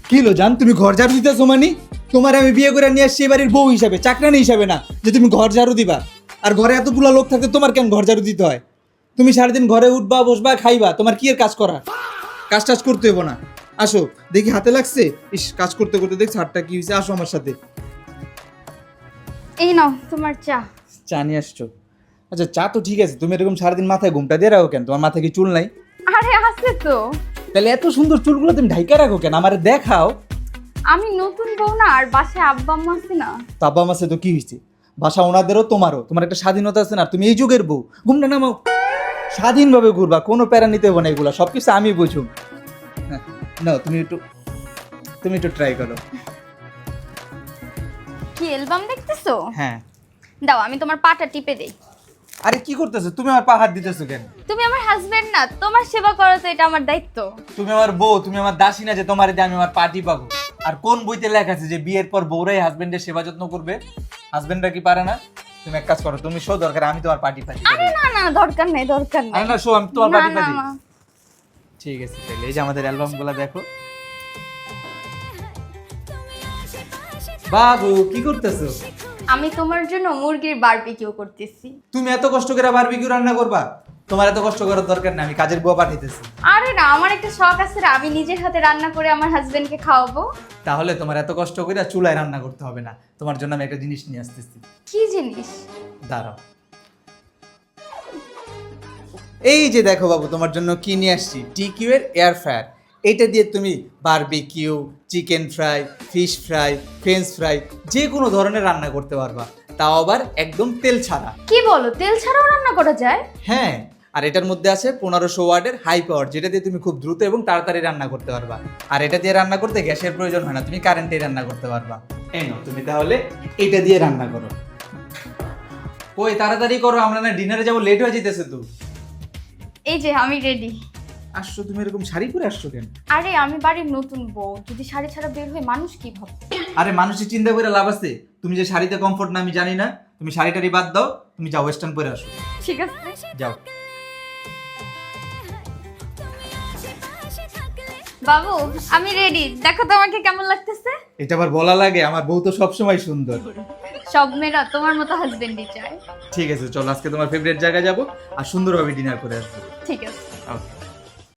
কি হলো জান, তুমি ঘর ঝাড়ু দিতেছো মানে? তোমার আমি বিয়ে করে নিয়ে আসছি বাড়ির বউ হিসাবে, চাকরানি হিসাবে না যে তুমি ঘর ঝাড়ু দিবা। আর ঘরে এতগুলো লোক থাকতে তোমার কেন ঘর ঝাড়ু দিতে হয়? তুমি সারাদিন ঘরে উঠবা, বসবা, খাইবা, তোমার কি এর কাজ করা? কাজ টাজ করতে হবো না। আসো, দেখি হাতে লাগছে। ইস, কাজ করতে করতে দেখছি হাতটা কি হয়েছে। আসো আমার সাথে। এই নাও তোমার চা। চা নিয়ে আসছো? আচ্ছা, চা তো ঠিক আছে, তুমি এরকম সারাদিন মাথায় ঘুমটা দিয়ে রাখো কেন? তোমার মাথায় কি চুল নাই? আরে আছে তো। তাহলে এত সুন্দর চুলগুলো তুমি ঢাইকা রাখো কেন? আমারে দেখাও। আমি নতুন বউ না, আর বাসায় আব্বা আম্মা আছে না। তো আব্বা আমার সাথে তো কি হয়েছে? বাসা ওনাদেরও তোমারও, তোমার একটা স্বাধীনতা আছে না? তুমি এই যুগের বউ, ঘুমটা নামাও, স্বাধীনভাবে ঘুরবা, কোনো প্যারা নিতে হবে না। এগুলো সব কিছু আমি বুঝুম। হ্যাঁ, নাও, তুমি একটু ট্রাই করো। কি অ্যালবাম দেখতেছো? হ্যাঁ। দাও আমি তোমার পাটা টিপে দেই। আরে কি করতেছো তুমি? আমার পা হাত দিতেছো কেন? তুমি আমার হাজবেন্ড না, তোমার সেবা করা তো এটা আমার দায়িত্ব। তুমি আমার বউ, তুমি আমার দাসী না যে তোমার দিয়ে আমি আমার পাটি পাবো। আর কোন বইতে লেখা আছে যে বিয়ের পর বউরাই হাজবেন্ডের সেবা যত্ন করবে? হাজবেন্ডরা কি পারে না? তুমি এক কাজ করো, তুমি শো, দরকার আমি তোমার পাটি পাটি আরে না না, দরকার নেই দরকার নেই। আরে না, শো, আমি তোমার না পাটি না পাটি। না। ঠিক আছে, তাহলে এই যে আমাদের অ্যালবামগুলো দেখো। বাবু, কি করতেছো? আমি তোমার জন্য মুরগির বারবিকিউ করতেছি। তুমি এত কষ্ট করে বারবিকিউ রান্না করবা? তোমার এত কষ্ট করার দরকার নেই, আমি কাজের বুয়া পাঠাইতেছি। আরে না, আমার একটা শখ আছে রে, আমি নিজের হাতে রান্না করে আমার হাজবেন্ডকে খাওয়াবো। তাহলে তোমার এত কষ্ট করে চুলায় রান্না করতে হবে না। তোমার জন্য আমি একটা জিনিস নিয়ে আসতেছি। কি জিনিস? দাঁড়াও। এই যে দেখো বাবু, তোমার জন্য কি নিয়ে আসছি, টিকিউ এর এয়ার ফ্রায়ার। এটা দিয়ে তুমি barbecue, chicken fry, fish fry, French fry যে কোনো ধরনের রান্না করতে পারবা, তাও আবার একদম তেল ছাড়া। কি বলো, তেল ছাড়াও রান্না করা যায়? হ্যাঁ, আর এটার মধ্যে আছে 1500 ওয়াটের হাই পাওয়ার, যেটা দিয়ে তুমি খুব দ্রুত এবং তাড়াতাড়ি রান্না করতে পারবা। আর এটা দিয়ে রান্না করতে গ্যাসের প্রয়োজন হয় না, তুমি কারেন্টেই রান্না করতে পারবা। এই নাও, তুমি তাহলে এটা দিয়ে রান্না করো। ওই তাড়াতাড়ি করো, আমরা না ডিনারে যাবো, লেট হয়ে যেতেছে তো। এই যে আমি রেডি। আসছো তুমি এরকম শাড়ি পরে আসছো কেন? আরে আমি বাড়ির নতুন বউ, যদি শাড়ি ছাড়া বের হই মানুষ কি ভাববে? আরে মানুষের চিন্তা করে লাভ আছে? তুমি যে শাড়িতে কমফোর্ট না আমি জানি না, তুমি শাড়িটারি বাদ দাও, তুমি যাও ওয়েস্টার্ন পরে আসো। ঠিক আছে। যাও। বাবু আমি রেডি, দেখো তো আমাকে কেমন লাগতেছে। এটা আবার বলা লাগে? আমার বউ তো সবসময় সুন্দর। সব মেয়েরা তোমার মতো হাজবেন্ডই চায়। ঠিক আছে, চলো আজকে তোমার ফেভারিট জায়গায় যাবো আর সুন্দরভাবে ডিনার করে আসবো। ঠিক আছে। ওকে।